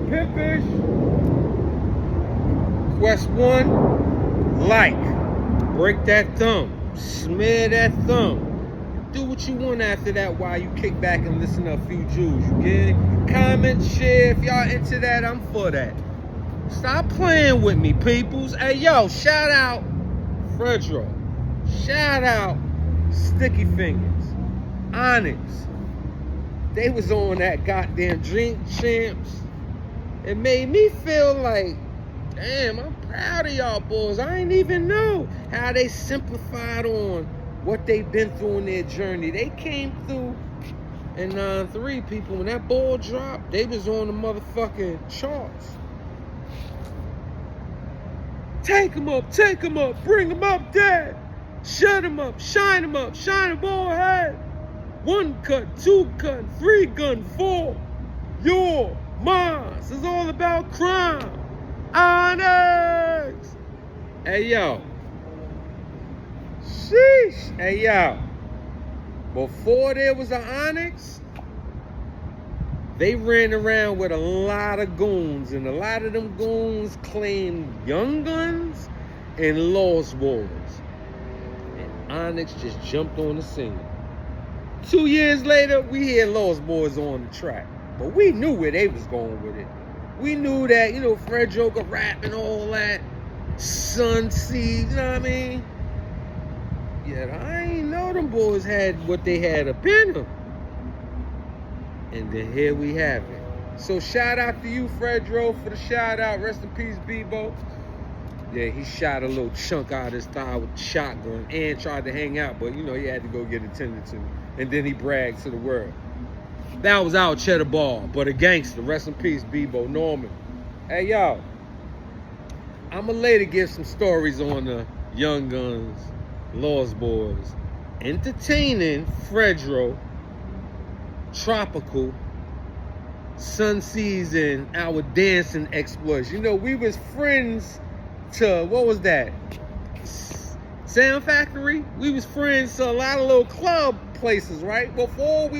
Pimpish. Quest 1, like. Break that thumb. Smear that thumb. Do what you want after that while you kick back and listen to a few Jews. You get it? Comment, share. If y'all into that, I'm for that. Stop playing with me, peoples. Hey, yo, shout out Fredro. Shout out Sticky Fingers. Onyx. They was on that goddamn Drink Champs. It made me feel like, damn, I'm proud of y'all boys. I ain't even know how they simplified on what they've been through in their journey. They came through in 9-3, people. When that ball dropped, they was on the motherfucking charts. Take him up, bring him up, Dad. Shut him up, shine a ball head. 1 cut, 2 cut, 3 gun, 4. Your minds is all about crime. Onyx. Hey, yo. Sheesh. Hey, yo. Before there was an Onyx, they ran around with a lot of goons, and a lot of them goons claimed Young Guns and Lost Boys. And Onyx just jumped on the scene. 2 years later, we hear Lost Boys on the track. But we knew where they was going with it. We knew that, you know, Fred Joker rap and all that. Sun Seed, you know what I mean? Yeah, I ain't know them boys had what they had up in them. And then here we have it. So shout out to you, Fredro, for the shout out. Rest in peace, Bebo. Yeah, he shot a little chunk out of his thigh with the shotgun and tried to hang out, but you know, he had to go get attended to. And then he bragged to the world. That was our Cheddar Ball, but a gangster. Rest in peace, Bebo Norman. Hey, y'all. I'ma later give some stories on the Young Guns, Lost Boys, entertaining Fredro, Tropical, Sun Season, our dancing exploits. You know, we was friends to, what was that? Sound Factory? We was friends to a lot of little club places, right? Before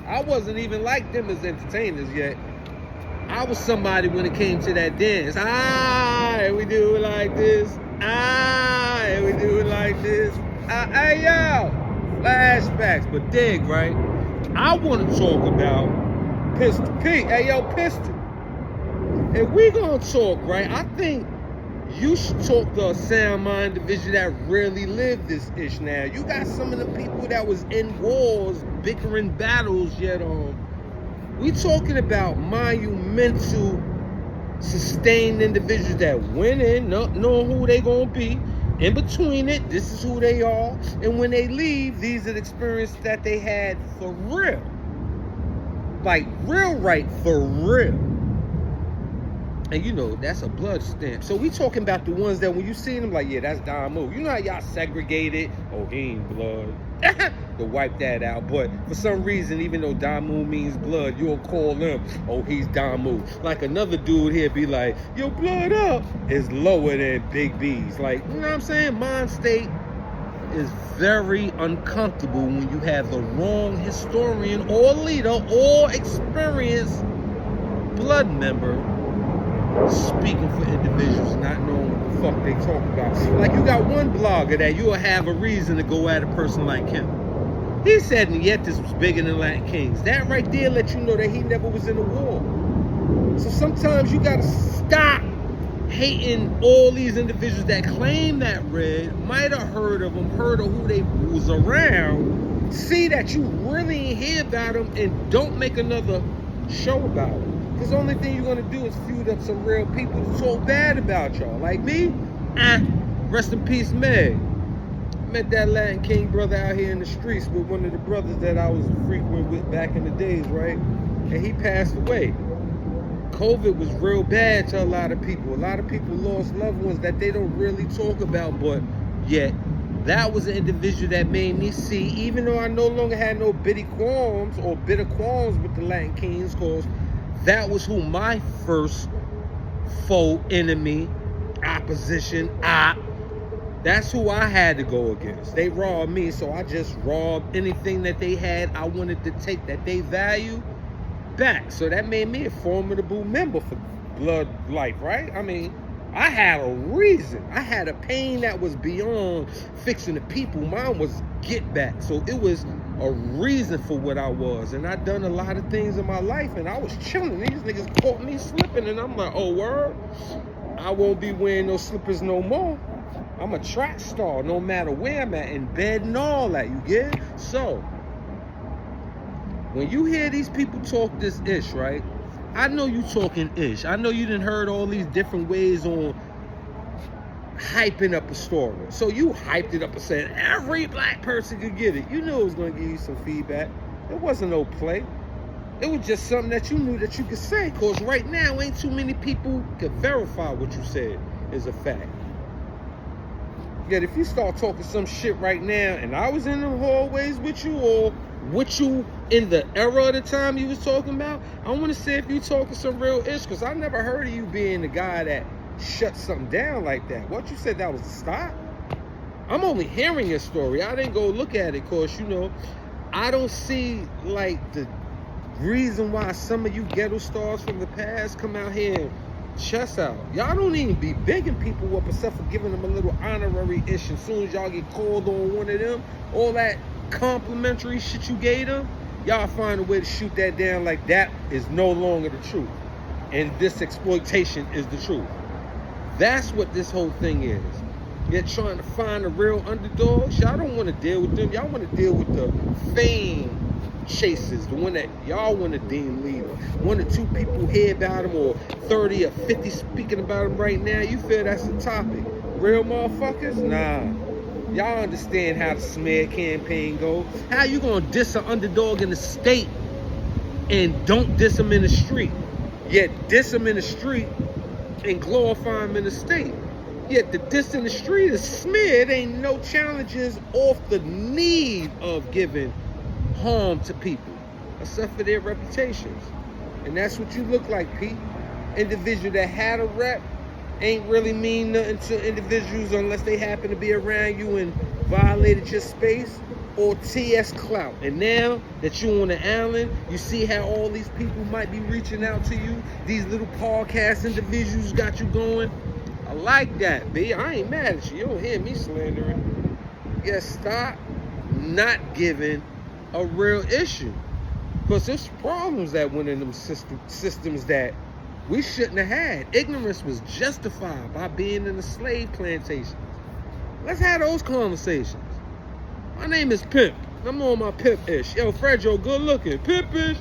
I wasn't even like them as entertainers yet. I was somebody when it came to that dance. And we do it like this. And we do it like this. Hey, yo. Flashbacks, but dig, right? I want to talk about Pistol Pete. Hey, yo, Pistol. If we gonna talk, right, I think you should talk to a sound mind individual that really lived this ish now. You got some of the people that was in wars, bickering battles, yet we talking about monumental, sustained individuals that went in, not knowing who they gonna be. In between it, this is who they are. And when they leave, these are the experiences that they had for real. Like real right for real. And you know, that's a blood stamp. So we talking about the ones that when you see them, like, yeah, that's Damu. You know how y'all segregated? Oh, he ain't blood. To wipe that out. But for some reason, even though Damu means blood, you'll call them, oh, he's Damu. Like another dude here be like, your blood up is lower than Big B's. Like, you know what I'm saying? Mind state is very uncomfortable when you have the wrong historian or leader or experienced blood member speaking for individuals not knowing what the fuck they talk about. Like, you got one blogger that you'll have a reason to go at a person like him. He said Nietzsche was bigger than Latin Kings. That right there let you know that he never was in a war. So sometimes you gotta stop hating all these individuals that claim that red, might have heard of them, heard of who they was around, see that you really ain't hear about them, and don't make another show about it. Because the only thing you're going to do is feud up some real people who talk bad about y'all. Like me, rest in peace, Meg. Met that Latin King brother out here in the streets with one of the brothers that I was frequent with back in the days, right? And he passed away. COVID was real bad to a lot of people. A lot of people lost loved ones that they don't really talk about, but yet that was an individual that made me see, even though I no longer had no bitter qualms with the Latin Kings, because that was who my first foe, enemy, opposition, that's who I had to go against. They robbed me, so I just robbed anything that they had I wanted to take that they value. back. So that made me a formidable member for Blood Life, right? I mean, I had a reason. I had a pain that was beyond fixing the people. Mine was get back. So it was a reason for what I was. And I done a lot of things in my life, and I was chilling. These niggas caught me slipping, and I'm like, oh, word? I won't be wearing those slippers no more. I'm a track star no matter where I'm at, in bed and all that, you get? So, when you hear these people talk this ish, right? I know you talking ish. I know you done heard all these different ways on hyping up a story. So you hyped it up and said every black person could get it. You knew it was going to give you some feedback. It wasn't no play. It was just something that you knew that you could say. Because right now, ain't too many people can verify what you said is a fact. Yet if you start talking some shit right now, and I was in the hallways with you, or with you in the era of the time you was talking about, I want to see if you talking some real ish, because I never heard of you being the guy that shut something down like that. What you said that was a stop? I'm only hearing your story. I didn't go look at it, because, you know, I don't see, like, the reason why some of you ghetto stars from the past come out here and chest out. Y'all don't even be bigging people up except for giving them a little honorary ish. As soon as y'all get called on one of them, all that complimentary shit you gave them, y'all find a way to shoot that down like that is no longer the truth. And this exploitation is the truth. That's what this whole thing is. You're trying to find the real underdogs. Y'all don't want to deal with them. Y'all want to deal with the fame chasers, the one that y'all want to deem leader. 1 or 2 people hear about them, or 30 or 50 speaking about them right now. You feel that's the topic. Real motherfuckers? Nah. Y'all understand how the smear campaign go. How you gonna diss an underdog in the state and don't diss them in the street? Yet diss them in the street and glorify them in the state. Yet the diss in the street is smear. It ain't no challenges off the need of giving harm to people, except for their reputations. And that's what you look like, Pete. Individual that had a rep ain't really mean nothing to individuals unless they happen to be around you and violated your space, or TS clout. And now that you on the island, you see how all these people might be reaching out to you. These little podcast individuals got you going. I like that, B. I ain't mad at you. You don't hear me slandering. Yeah, stop not giving a real issue. Because there's problems that went in them systems that we shouldn't have had. Ignorance was justified by being in the slave plantation. Let's have those conversations. My name is Pimp. I'm on my pimp-ish. Yo, Fred, yo, good looking. Pimp-ish.